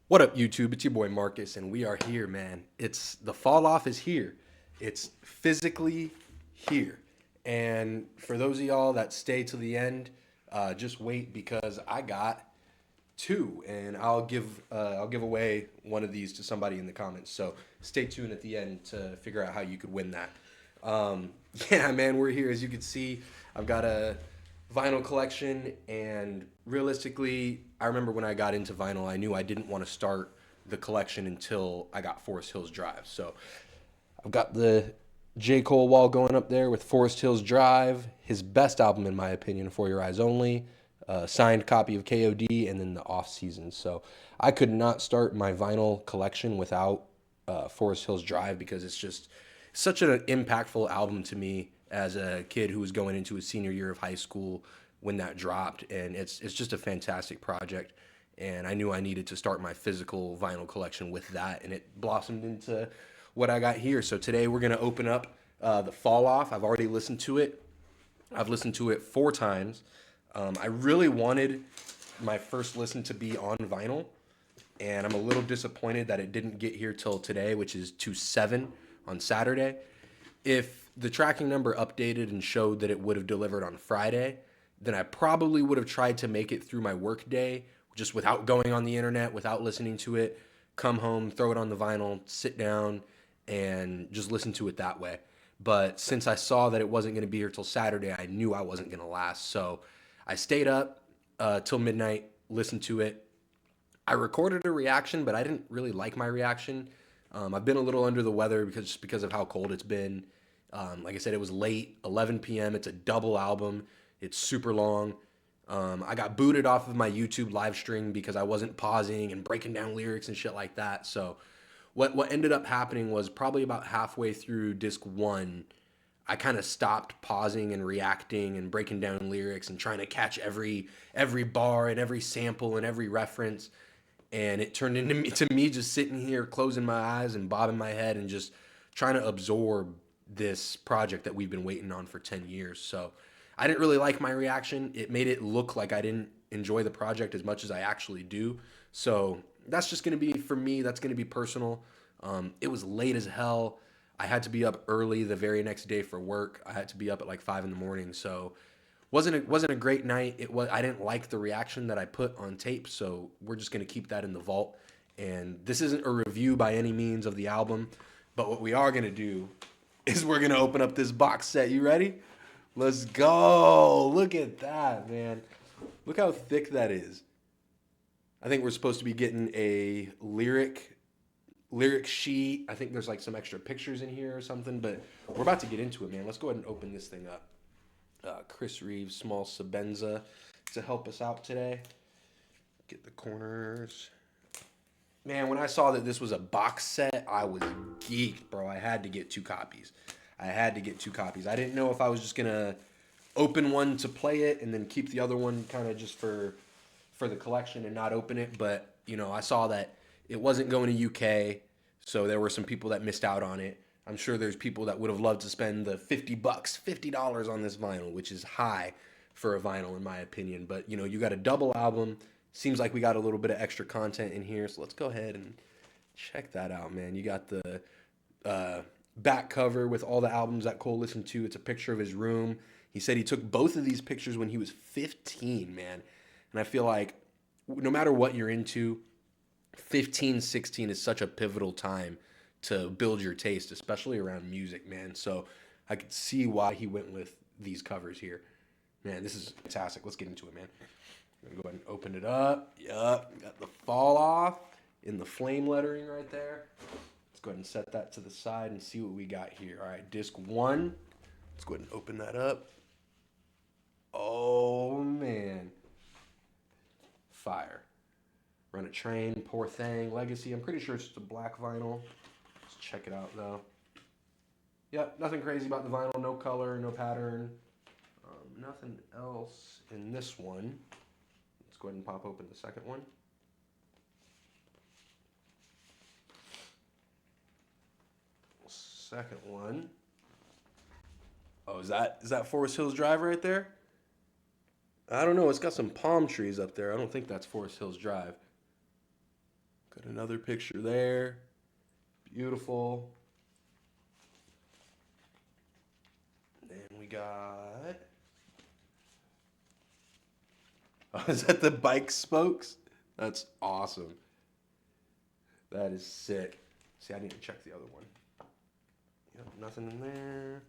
What up, YouTube? It's your boy Marcus, and we are here, man. It's the fall off is here. It's physically here. And for those of y'all that stay to the end, just wait because I got two, and I'll give away one of these to somebody in the comments. So stay tuned at the end to figure out how you could win that. Um, yeah, man, we're here. As you can see, I've got a vinyl collection, and realistically, I remember when I got into vinyl, I knew I didn't want to start the collection until I got Forest Hills Drive. So I've got the J. Cole wall going up there with Forest Hills Drive, his best album in my opinion, For Your Eyes Only, signed copy of KOD, and then the off season. So I could not start my vinyl collection without Forest Hills Drive because it's just such an impactful album to me as a kid who was going into his senior year of high school when that dropped, and it's just a fantastic project. And I knew I needed to start my physical vinyl collection with that, and it blossomed into what I got here. So today we're gonna open up the Fall Off. I've already listened to it. I've listened to it four times. I really wanted my first listen to be on vinyl, and I'm a little disappointed that it didn't get here till today, which is 2/7 on Saturday. If the tracking number updated and showed that it would have delivered on Friday, then I probably would have tried to make it through my work day just without going on the internet, without listening to it, come home, throw it on the vinyl, sit down, and just listen to it that way. But since I saw that it wasn't going to be here till Saturday, I knew I wasn't going to last. So I stayed up till midnight, listened to it. I recorded a reaction, but I didn't really like my reaction. I've been a little under the weather because of how cold it's been. Like I said, it was late, 11 p.m. It's a double album. It's super long. I got booted off of my YouTube live stream because I wasn't pausing and breaking down lyrics and shit like that. So what ended up happening was probably about halfway through disc one, I kind of stopped pausing and reacting and breaking down lyrics and trying to catch every bar and every sample and every reference, and it turned into me just sitting here closing my eyes and bobbing my head and just trying to absorb this project that we've been waiting on for 10 years. So I didn't really like my reaction. It made it look like I didn't enjoy the project as much as I actually do. So that's just going to be, for me, that's going to be personal. It was late as hell. I had to be up early the very next day for work. I had to be up at like 5 in the morning. So wasn't a great night. It was I didn't like the reaction that I put on tape, so we're just gonna keep that in the vault. And this isn't a review by any means of the album, but what we are gonna do is we're gonna open up this box set. You ready? Let's go. Look at that, man. Look how thick that is. I think we're supposed to be getting a lyric sheet. I think there's like some extra pictures in here or something, but we're about to get into it, man. Let's go ahead and open this thing up. Chris Reeves, Small Sabenza to help us out today. Get the corners. Man, when I saw that this was a box set, I was geeked, bro. I had to get two copies. I had to get two copies. I didn't know if I was just gonna open one to play it and then keep the other one kind of just for the collection and not open it. But I saw that it wasn't going to UK, so there were some people that missed out on it. I'm sure there's people that would have loved to spend the $50, $50 on this vinyl, which is high for a vinyl in my opinion. But you got a double album. Seems like we got a little bit of extra content in here, so let's go ahead and check that out, man. You got the uh, back cover with all the albums that Cole listened to. It's a picture of his room. He said he took both of these pictures when he was 15, man. And I feel like no matter what you're into, 15, 16 is such a pivotal time to build your taste, especially around music, man. So I could see why he went with these covers here. Man, this is fantastic. Let's get into it, man. I'm gonna go ahead and open it up. Yup, got the fall off in the flame lettering right there. Let's go ahead and set that to the side and see what we got here. All right, disc one. Let's go ahead and open that up. Oh man, fire. Run a Train, Poor Thing, Legacy. I'm pretty sure it's just a black vinyl. Let's check it out though. Yep, nothing crazy about the vinyl. No color, no pattern. Nothing else in this one. Let's go ahead and pop open the second one. Second one. Oh, is that Forest Hills Drive right there? I don't know. It's got some palm trees up there. I don't think that's Forest Hills Drive. Got another picture there. Beautiful. And we got. Oh, is that the bike spokes? That's awesome. That is sick. See, I need to check the other one. Yep, nothing in there.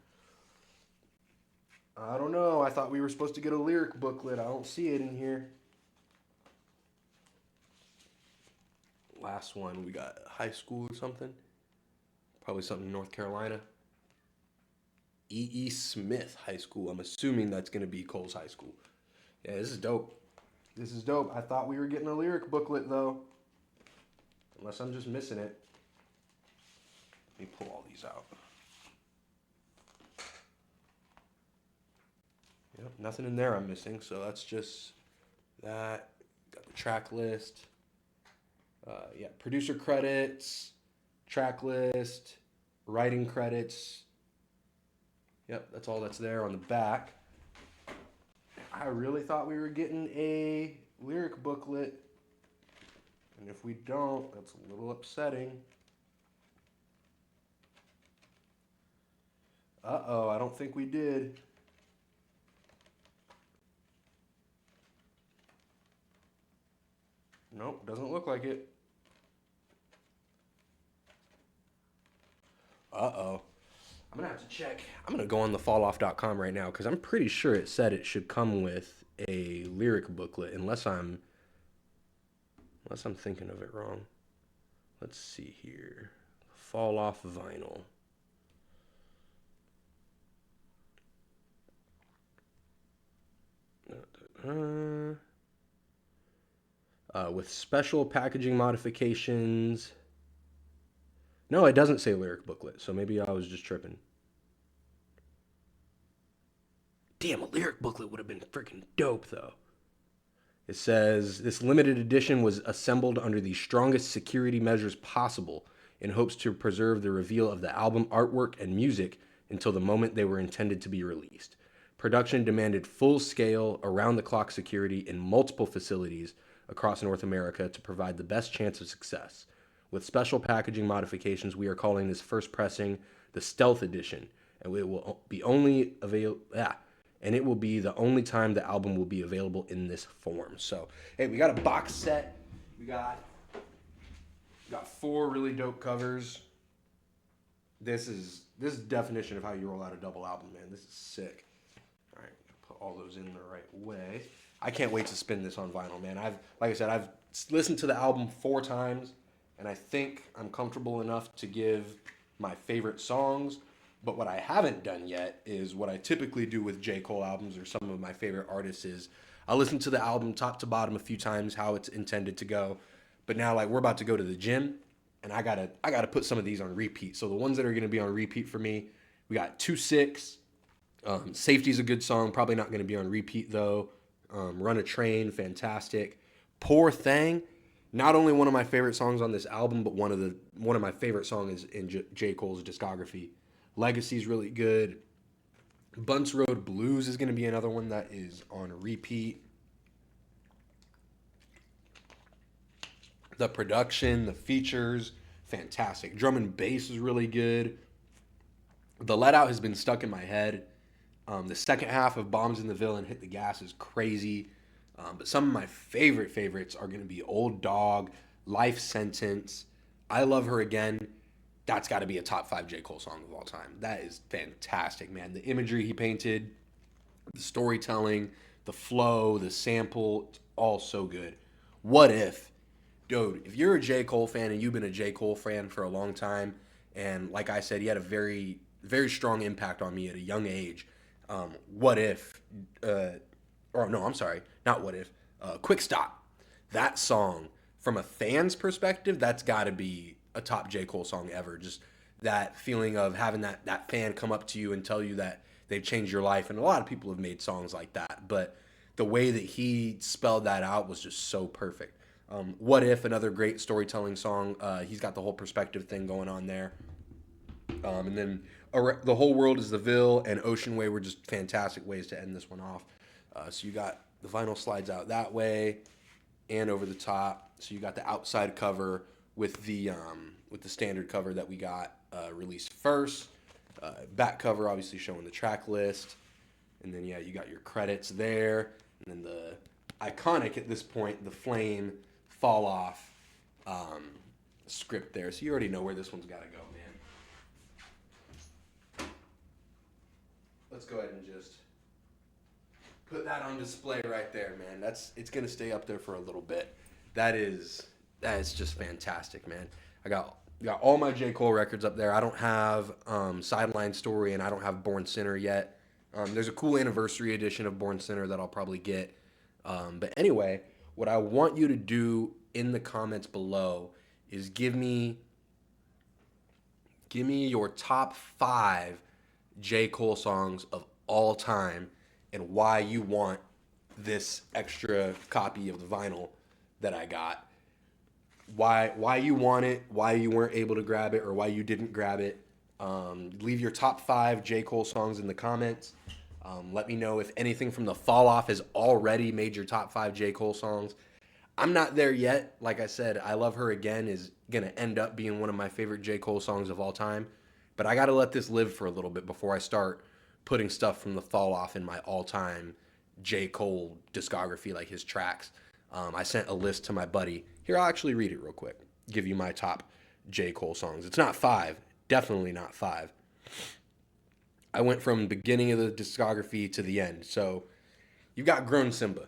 I don't know. I thought we were supposed to get a lyric booklet. I don't see it in here. Last one, we got high school or something. Probably something in North Carolina. E. Smith High School. I'm assuming that's going to be Cole's High School. Yeah, this is dope. This is dope. I thought we were getting a lyric booklet, though. Unless I'm just missing it. Let me pull all these out. Yep, nothing in there I'm missing, so that's just that. Got the track list. Yeah, producer credits, track list, writing credits. Yep, that's all that's there on the back. I really thought we were getting a lyric booklet. And if we don't, that's a little upsetting. Uh-oh, I don't think we did. Nope, doesn't look like it. Uh-oh. I'm gonna have to check. I'm gonna go on the falloff.com right now because I'm pretty sure it said it should come with a lyric booklet, unless I'm thinking of it wrong. Let's see here. Fall off vinyl. With special packaging modifications. No, it doesn't say lyric booklet, so maybe I was just tripping. Damn, a lyric booklet would have been freaking dope, though. It says this limited edition was assembled under the strongest security measures possible in hopes to preserve the reveal of the album artwork and music until the moment they were intended to be released. Production demanded full scale, around the clock security in multiple facilities across North America to provide the best chance of success. With special packaging modifications, we are calling this first pressing the Stealth Edition, and it will be only available. And it will be the only time the album will be available in this form. So, hey, we got a box set. We got four really dope covers. This is definition of how you roll out a double album, man. This is sick. All right, put all those in the right way. I can't wait to spin this on vinyl, man. Like I said, I've listened to the album 4 times, and I think I'm comfortable enough to give my favorite songs. But what I haven't done yet is what I typically do with J. Cole albums or some of my favorite artists is I listen to the album top to bottom a few times, how it's intended to go. But now like we're about to go to the gym and I gotta put some of these on repeat. So the ones that are gonna be on repeat for me, we got 2-6. Safety's a good song, probably not gonna be on repeat though. Run a Train, fantastic. Poor Thing, not only one of my favorite songs on this album, but one of my favorite songs in J. Cole's discography. Legacy's really good. Bunts Road Blues is going to be another one that is on repeat. The production, the features, fantastic. Drum and bass is really good. The Let Out has been stuck in my head. The second half of Bombs in the Ville and Hit the Gas is crazy. But some of my favorites are going to be Old Dog, Life Sentence, I Love Her Again. That's got to be a top 5 J. Cole song of all time. That is fantastic, man. The imagery he painted, the storytelling, the flow, the sample, it's all so good. What if, dude, if you're a J. Cole fan and you've been a J. Cole fan for a long time, and like I said, he had a very, very strong impact on me at a young age. What if, or no, I'm sorry, not what if, Quick Stop. That song, from a fan's perspective, that's got to be a top J. Cole song ever. Just that feeling of having that fan come up to you and tell you that they've changed your life. And a lot of people have made songs like that, but the way that he spelled that out was just so perfect. What If, another great storytelling song. He's got the whole perspective thing going on there. And then The Whole World is the Ville and Ocean Way were just fantastic ways to end this one off. So you got the vinyl slides out that way. and over the top. So you got the outside cover with the standard cover that we got released first. Back cover obviously showing the track list, and then yeah, you got your credits there, and then the iconic at this point, the flame fall off script there. So you already know where this one's got to go, man. Let's go ahead and just put that on display right there, man. It's gonna stay up there for a little bit. That is just fantastic, man. I got all my J. Cole records up there. I don't have Sideline Story, and I don't have Born Sinner yet. There's a cool anniversary edition of Born Sinner that I'll probably get. But anyway, what I want you to do in the comments below is give me your top 5 J. Cole songs of all time and why you want this extra copy of the vinyl that I got. Why you want it, why you weren't able to grab it, or why you didn't grab it. Leave your top 5 J. Cole songs in the comments. Let me know if anything from the Fall Off has already made your top 5 J. Cole songs. I'm not there yet. Like I said, I Love Her Again is going to end up being one of my favorite J. Cole songs of all time. But I got to let this live for a little bit before I start putting stuff from the Fall Off in my all-time J. Cole discography, like his tracks. I sent a list to my buddy. Here, I'll actually read it real quick. Give you my top J. Cole songs. It's not 5. Definitely not 5. I went from beginning of the discography to the end. So you've got Grown Simba.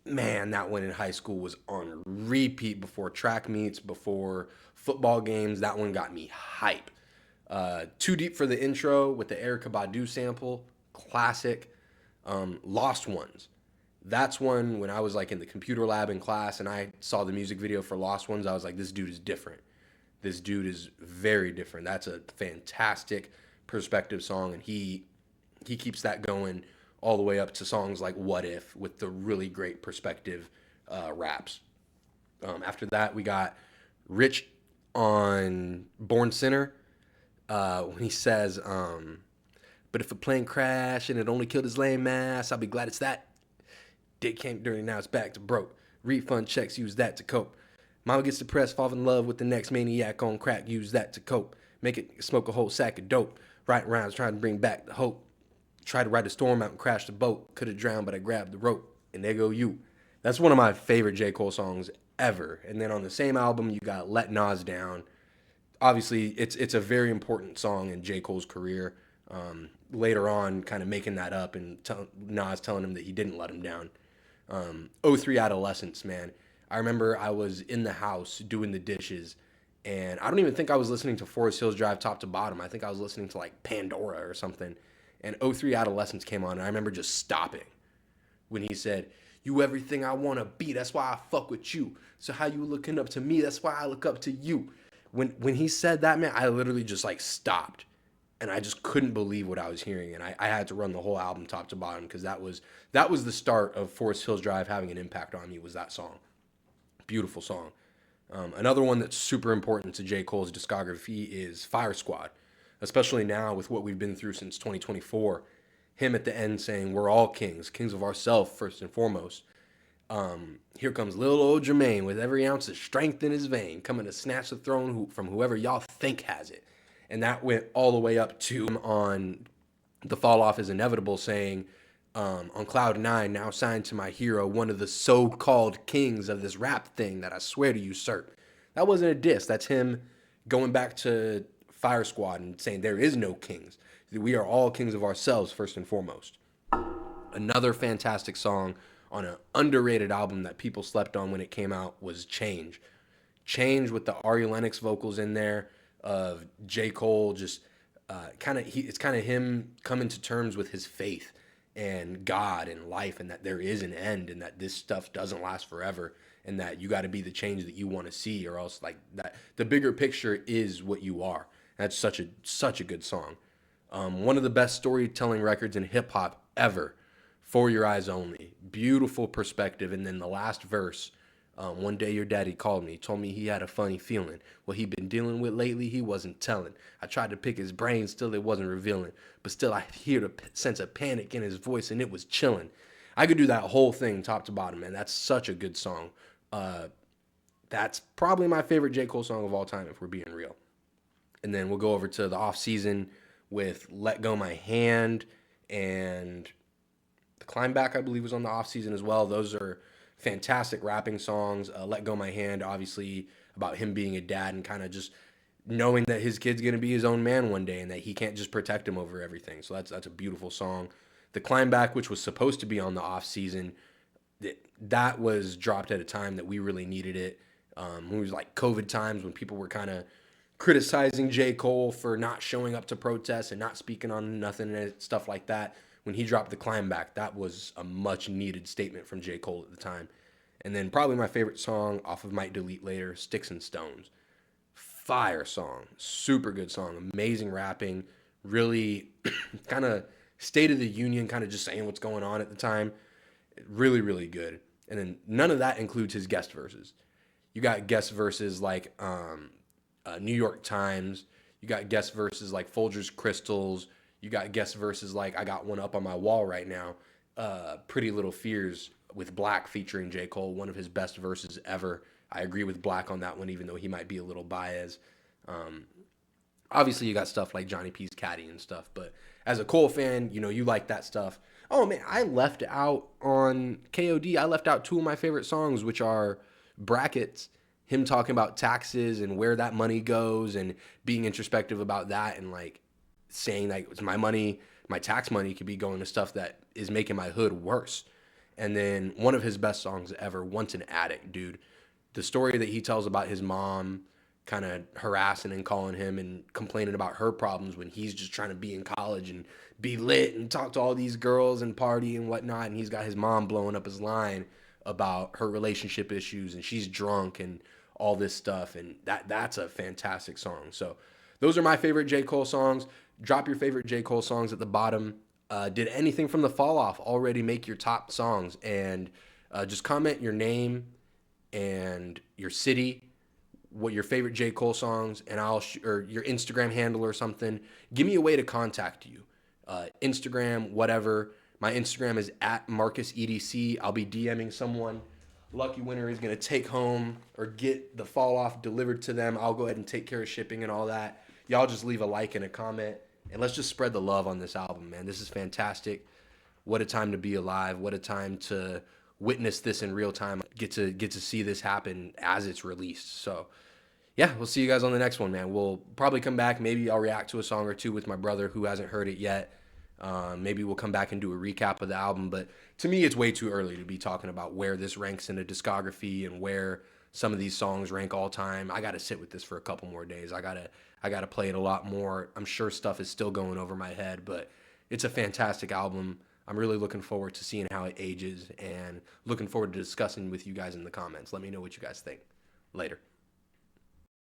Man, that one in high school was on repeat before track meets, before football games. That one got me hype. Too Deep for the intro with the Erykah Badu sample. Classic. Lost Ones. That's one when I was like in the computer lab in class and I saw the music video for Lost Ones. I was like, this dude is different. This dude is very different. That's a fantastic perspective song, and he keeps that going all the way up to songs like What If with the really great perspective raps. After that, we got Rich on Born Sinner when he says, but if a plane crashed and it only killed his lame ass, I'll be glad it's that. Dick came dirty, now it's back to broke. Refund checks, use that to cope. Mama gets depressed, fall in love with the next maniac on crack, use that to cope. Make it smoke a whole sack of dope. Write rhymes trying to bring back the hope. Try to ride a storm out and crash the boat. Could have drowned, but I grabbed the rope. And there go you. That's one of my favorite J. Cole songs ever. And then on the same album, you got Let Nas Down. Obviously, it's a very important song in J. Cole's career. Later on, kind of making that up and Nas telling him that he didn't let him down. 03 Adolescence, man. I remember I was in the house doing the dishes, and I don't even think I was listening to Forest Hills Drive top to bottom. I think I was listening to like Pandora or something. And 03 Adolescence came on, and I remember just stopping when he said, "You everything I want to be, that's why I fuck with you. So how you looking up to me, that's why I look up to you." When he said that, man, I literally just like stopped. And I just couldn't believe what I was hearing. And I had to run the whole album top to bottom because that was the start of Forest Hills Drive having an impact on me, was that song. Beautiful song. Another one that's super important to J. Cole's discography is Fire Squad, especially now with what we've been through since 2024. Him at the end saying, "We're all kings, kings of ourselves first and foremost. Here comes little old Jermaine with every ounce of strength in his vein, coming to snatch the throne from whoever y'all think has it." And that went all the way up to on The Fall Off is Inevitable saying, on Cloud 9, now signed to my hero, one of the so-called kings of this rap thing that I swear to usurp. That wasn't a diss. That's him going back to Fire Squad and saying there is no kings. We are all kings of ourselves first and foremost. Another fantastic song on an underrated album that people slept on when it came out was Change. Change with the Ari Lennox vocals in there, of J. Cole just it's kind of him coming to terms with his faith and God and life, and that there is an end, and that this stuff doesn't last forever, and that you got to be the change that you want to see, or else like that the bigger picture is what you are. That's such a good song. One of the best storytelling records in hip hop ever. For Your Eyes Only. Beautiful perspective. And then the last verse, one day your daddy called me, told me he had a funny feeling. What he'd been dealing with lately, he wasn't telling. I tried to pick his brain, still it wasn't revealing. But still I hear the sense of panic in his voice, and it was chilling. I could do that whole thing top to bottom, man. That's such a good song. That's probably my favorite J. Cole song of all time, if we're being real. And then we'll go over to the off season with Let Go My Hand and The Climb Back, I believe, was on the off season as well. Those are fantastic rapping songs. Let Go My Hand, obviously, about him being a dad and kind of just knowing that his kid's going to be his own man one day and that he can't just protect him over everything. So that's a beautiful song. The Climb Back, which was supposed to be on the off season, that was dropped at a time that we really needed it. It was like COVID times when people were kind of criticizing J. Cole for not showing up to protests and not speaking on nothing and stuff like that. When he dropped The Climb Back, that was a much needed statement from J. Cole at the time. And then probably my favorite song off of Might Delete Later, Sticks and Stones. Fire song, super good song, amazing rapping, really kind of State of the Union, kind of just saying what's going on at the time. Really, really good. And then none of that includes his guest verses. You got guest verses like New York Times. You got guest verses like Folgers Crystals. You got guest verses like I got one up on my wall right now. Pretty Little Fears with Black featuring J. Cole, one of his best verses ever. I agree with Black on that one, even though he might be a little biased. Obviously, you got stuff like Johnny P's Caddy and stuff, but as a Cole fan, you like that stuff. Oh man, I left out on KOD. I left out two of my favorite songs, which are Brackets, him talking about taxes and where that money goes, and being introspective about that, and like saying like it's my money, my tax money could be going to stuff that is making my hood worse. And then one of his best songs ever, Once an Addict, dude. The story that he tells about his mom kind of harassing and calling him and complaining about her problems when he's just trying to be in college and be lit and talk to all these girls and party and whatnot. And he's got his mom blowing up his line about her relationship issues and she's drunk and all this stuff. And that's a fantastic song. So those are my favorite J. Cole songs. Drop your favorite J. Cole songs at the bottom. Did anything from the Fall Off already make your top songs? And just comment your name and your city, what your favorite J. Cole songs, and or your Instagram handle or something. Give me a way to contact you. Instagram, whatever. My Instagram is at MarcusEDC. I'll be DMing someone. Lucky winner is going to take home or get the Fall Off delivered to them. I'll go ahead and take care of shipping and all that. Y'all just leave a like and a comment, and let's just spread the love on this album, man. This is fantastic. What a time to be alive. What a time to witness this in real time. Get to see this happen as it's released. So yeah, we'll see you guys on the next one, man. We'll probably come back. Maybe I'll react to a song or two with my brother who hasn't heard it yet. Maybe we'll come back and do a recap of the album. But to me, it's way too early to be talking about where this ranks in a discography and where some of these songs rank all time. I got to sit with this for a couple more days. I gotta play it a lot more. I'm sure stuff is still going over my head, but it's a fantastic album. I'm really looking forward to seeing how it ages and looking forward to discussing with you guys in the comments. Let me know what you guys think. Later.